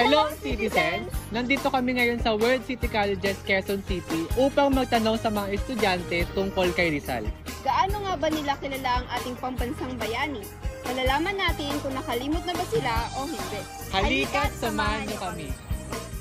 Hello, citizens! Nandito kami ngayon sa World City Colleges, Quezon City upang magtanong sa mga estudyante tungkol kay Rizal. Gaano nga ba nila kilala ang ating pambansang bayani? Malalaman natin kung nakalimot na ba sila o hindi. Halika't samahan niyo kami!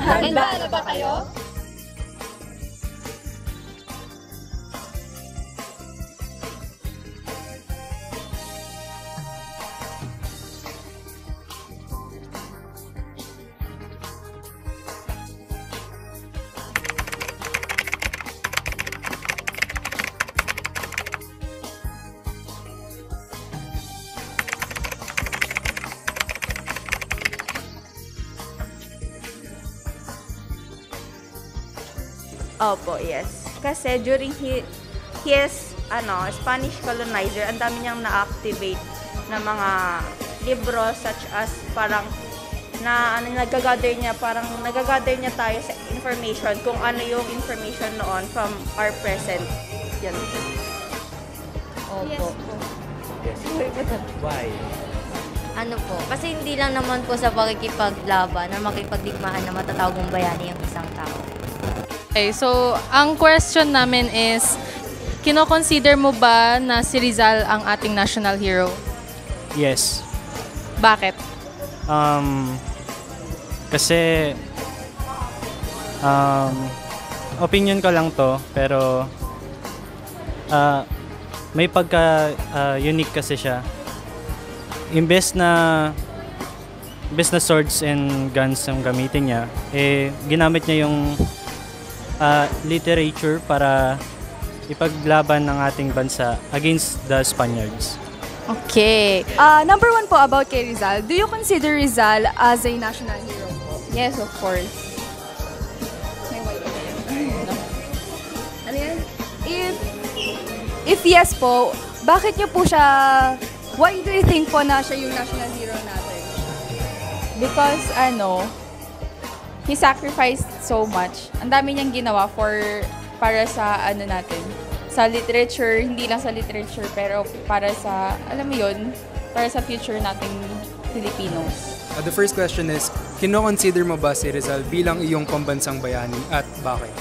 Handa na ba kayo? Opo, yes. Kasi during his Spanish colonizer, ang dami niyang na-activate na mga libro such as parang nagagather niya tayo sa information kung ano yung information noon from our present. Yan. Opo. Yes po. Yes. Why? Ano po, kasi hindi lang naman po sa pakikipaglaban na makipagdigmaan na matatawag mong bayani yung isang tao. Okay, so ang question namin is, kino-consider mo ba na si Rizal ang ating national hero? Yes. Bakit? Kasi opinion ko lang to, pero may pagka unique kasi siya. Imbes na swords and guns ang gamitin niya, ginamit niya yung literature para ipaglaban ng ating bansa against the Spaniards. Okay. Number 1 po about kay Rizal. Do you consider Rizal as a national hero po? Yes, of course. Ano yan? If yes po, bakit niyo po siya, why do you think po na siya yung national hero natin? Because he sacrificed so much. Ang dami niyang ginawa para sa natin. Sa literature, hindi lang sa literature, pero para sa, alam mo yun, para sa future nating Filipinos. The first question is, kino-consider mo ba si Rizal bilang iyong pambansang bayani at bakit?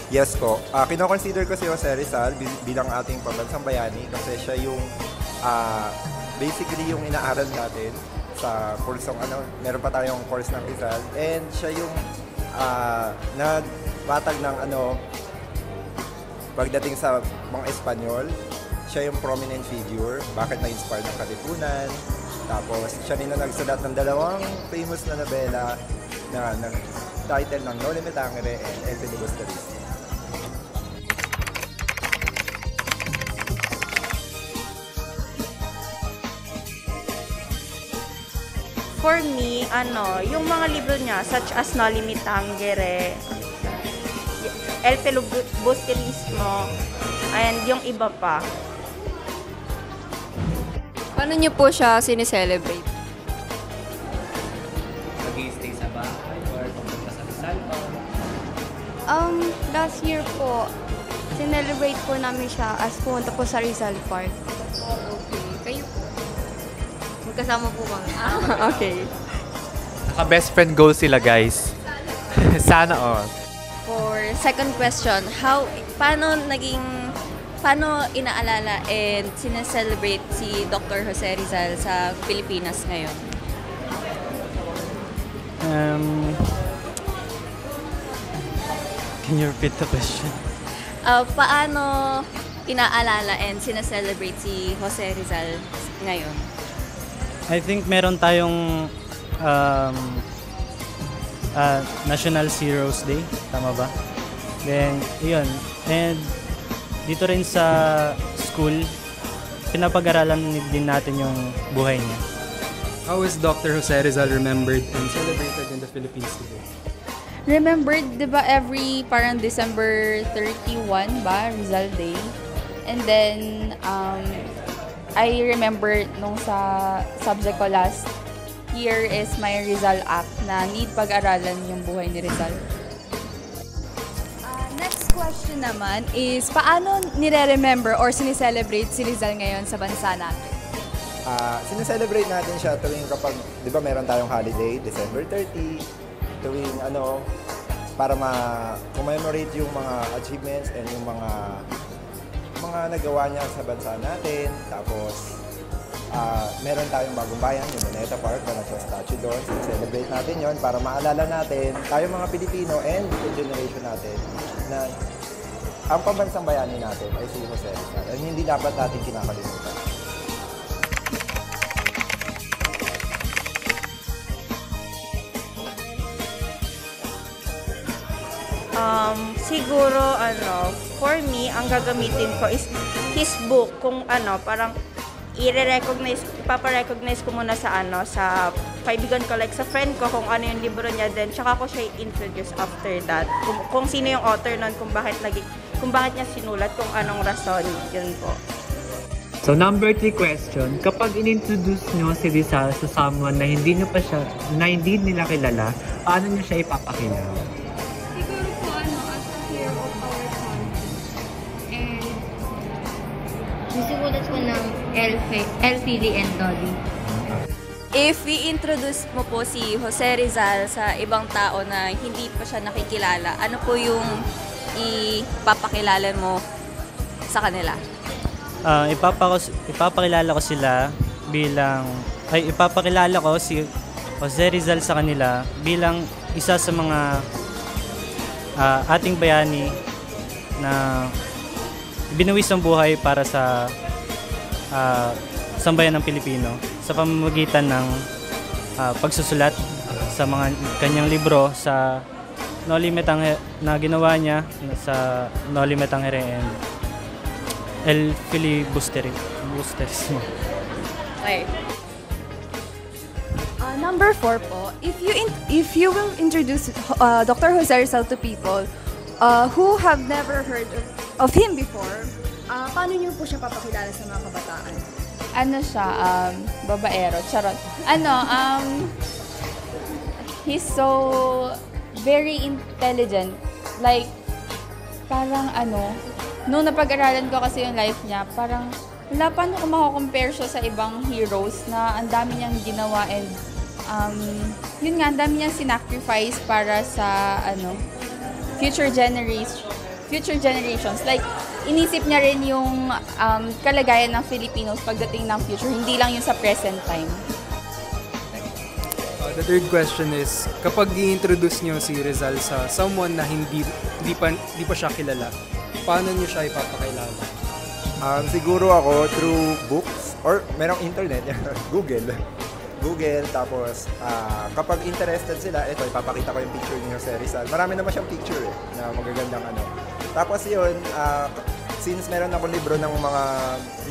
Yes po. Kino-consider ko si Jose Rizal bilang ating pambansang bayani kasi siya yung basically yung inaaral natin sa kursong meron pa tayong course ng Rizal, and siya yung nagbatag ng pagdating sa mga Espanyol. Siya yung prominent figure, bakit na-inspire ng Katipunan. Tapos siya rin na nagsulat ng dalawang famous na nobela na title ng Noli Me Tangere and El Filibusterismo. For me, yung mga libro niya, such as Noli Me Tangere, El Filibusterismo, and yung iba pa. Paano niyo po siya sineselebrate? Mag-i-stay sa bahay or pumunta sa Rizal? Last year po, sinelebrate po namin siya as pumunta po sa Rizal Park. Okay. Kayo po? Magkasama po kami. Okay. Naka-best friend goal sila, guys. Sana all. For second question, paano inaalala and sineselebrate si Dr. Jose Rizal sa Pilipinas ngayon? Can you repeat the question? Paano inaalala and sineselebrate si Jose Rizal ngayon? I think meron tayong National Heroes Day, tama ba? Then, yun. And dito rin sa school, pinapag-aralan din natin yung buhay niya. How is Dr. Jose Rizal remembered and celebrated in the Philippines today? Remembered, di ba, every parang December 31 ba, Rizal Day? And then, I remember nung sa subject ko last year is my Rizal Act na need pag-aralan yung buhay ni Rizal. Next question naman is, paano nire-remember or sineselebrate si Rizal ngayon sa bansa natin? sineselebrate natin siya tuwing kapag, di ba meron tayong holiday, December 30, tuwing para commemorate yung mga achievements and yung mga nagawa niya sa bansa natin. Tapos, meron tayong bagong bayan, yung Moneta Park, na nasa statue doon. Celebrate natin yon para maalala natin, tayo mga Pilipino and the generation natin, na ang pambansang bayani natin ay si Jose Rizal. At hindi dapat natin kinakalimutan. Siguro, for me, ang gagamitin ko is his book. Kung parang ipaparecognize ko muna sa kaibigan ko, like sa friend ko, kung ano yung libro niya, then tsaka ko siya introduce after that. Kung sino yung author nun, kung bakit niya sinulat, kung anong rason, yun po. So, number 3 question. Kapag in-introduce nyo si Rizal sa someone na hindi nila kilala, paano nyo siya ipapakilala? Siguro po, as a hero of our country. And Susulat ko ng LPD and Dolly. If i-introduce mo po si Jose Rizal sa ibang tao na hindi pa siya nakikilala, ano po yung ipapakilala mo sa kanila? Ipapakilala ko sila ipapakilala ko si Jose Rizal sa kanila bilang isa sa mga ating bayani na binuwis ang buhay para sa sambayan ng Pilipino sa pamamagitan ng pagsusulat sa mga kanyang libro sa Noli Me Tangere na ginawa niya sa Noli Me Tangere and El Filibusterismo. Okay. Number 4 po, if you will introduce Dr. Jose Rizal to people who have never heard of him before, paano niyo po siya papakilala sa mga kabataan? Ano siya, babaero, charot. He's so very intelligent. Like, parang nung napag-aralan ko kasi yung life niya, parang wala paano ko makakompare siya sa ibang heroes na ang dami niyang ginawa and yun nga, ang dami niyang sinacrifice para sa future generations. Like, inisip niya rin yung kalagayan ng Filipinos pagdating ng future, hindi lang yung sa present time. The third question is, kapag i-introduce niyo si Rizal sa someone na hindi pa siya kilala, paano niyo siya ipapakilala? Siguro ako through books or merong internet, Google, tapos kapag interested sila, ipapakita ko yung picture ni Jose Rizal. Marami naman siyang picture na magagandang Tapos yun, since meron ako libro ng mga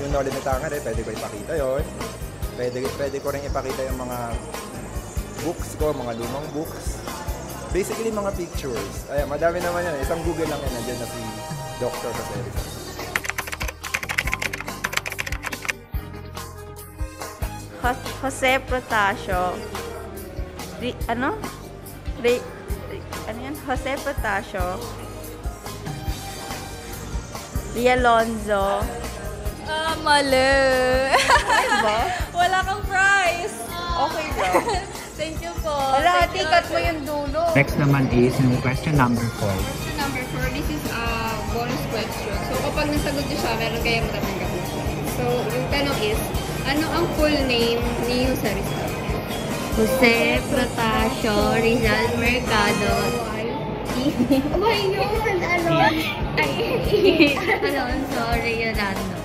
yung Noli Me Tangere, pwede ko ipakita yun. Pwede ko rin ipakita yung mga books ko, mga lumang books. Basically, mga pictures. Ay, madami naman yan. Isang Google lang yan. Nandiyan na si Dr. Jose Rizal. Jose Protasio. Jose Protasio. Rialonzo. Mali. Diba? Wala kang prize. Okay, bro. Thank you po. Wala, tikat mo yung dulo. Next naman is yung question number 4. Question number 4, this is a bonus question. So, kapag nasagot niyo siya, meron kayong matatanggap na siya. So, yung tanong is, ano ang full name ni Jose Rizal? Jose Protasio Rizal Mercado. Why no? Alonzo Riolanda.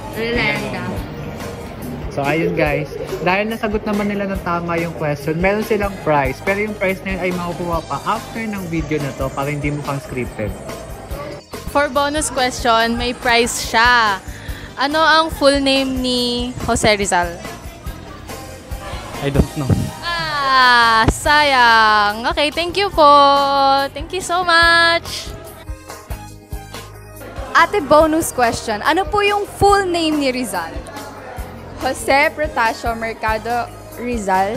So, ayun guys. Dahil nasagot naman nila ng tama yung question, meron silang prize. Pero yung prize na yun ay makukuha pa after ng video na to para hindi mukhang scripted. For bonus question, may prize siya. Ano ang full name ni Jose Rizal? I don't know. Sayang. Okay, thank you po. Thank you so much. Ate, bonus question. Ano po yung full name ni Rizal? Jose Protasio Mercado Rizal.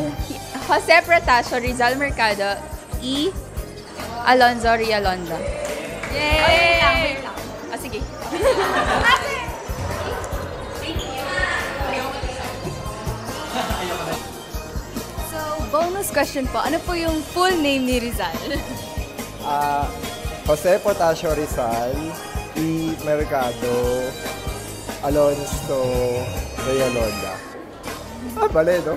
Jose Protasio Rizal Mercado E. Alonzo Rialonda. Yay! Wait lang. Sige. bonus question po. Ano po yung full name ni Rizal? Jose Potasio Rizal, E. Mercado, Alonso Reyalonda. Bale, no?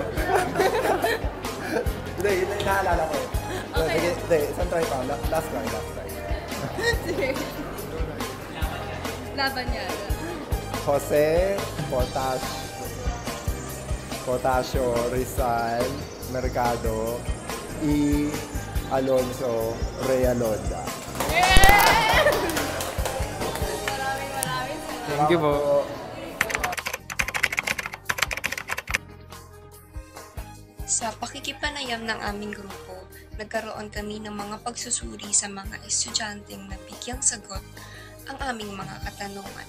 Hindi, yun na naalala ko. Okay. Hindi, isang try pa. Last try. Sige. Laban niya. Jose Potasio Rizal Mercado, E. Alonso Reyalonda. Maraming Thank you po. Sa pakikipanayam ng aming grupo, nagkaroon kami ng mga pagsusuri sa mga estudyanteng nabigyang sagot ang aming mga katanungan.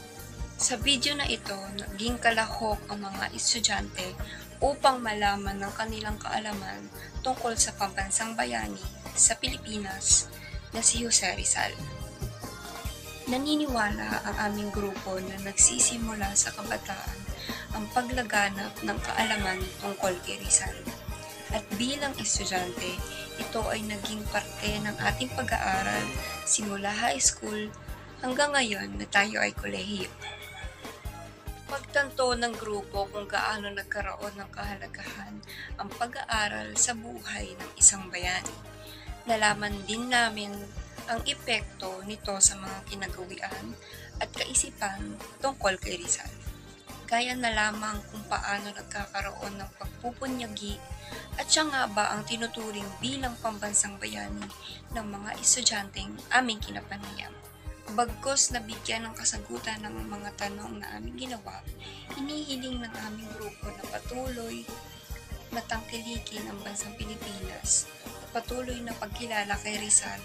Sa video na ito, naging kalahok ang mga estudyante upang malaman ng kanilang kaalaman tungkol sa pambansang bayani sa Pilipinas na si Jose Rizal. Naniniwala ang aming grupo na nagsisimula sa kabataan ang paglaganap ng kaalaman tungkol kay Rizal. At bilang estudyante, ito ay naging parte ng ating pag-aaral simula high school hanggang ngayon na tayo ay kolehiyo. Pagtanto ng grupo kung gaano nagkaroon ng kahalagahan ang pag-aaral sa buhay ng isang bayani. Nalaman din namin ang epekto nito sa mga kinagawian at kaisipan tungkol kay Rizal. Kaya na lamang kung paano nagkakaroon ng pagpupunyagi at siya nga ba ang tinuturing bilang pambansang bayani ng mga estudyanteng aming kinapanayam. Bagkos na bigyan ng kasagutan ng mga tanong na aming ginawa, inihiling ng aming grupo na patuloy na tangkilikin ang bansang Pilipinas at patuloy na pagkilala kay Rizal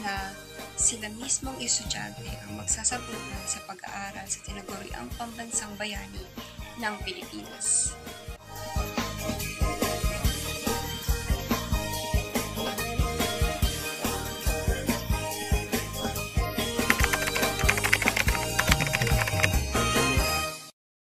na sila mismong estudyante ang magsasabutan sa pag-aaral sa tinaguriang pambansang bayani ng Pilipinas.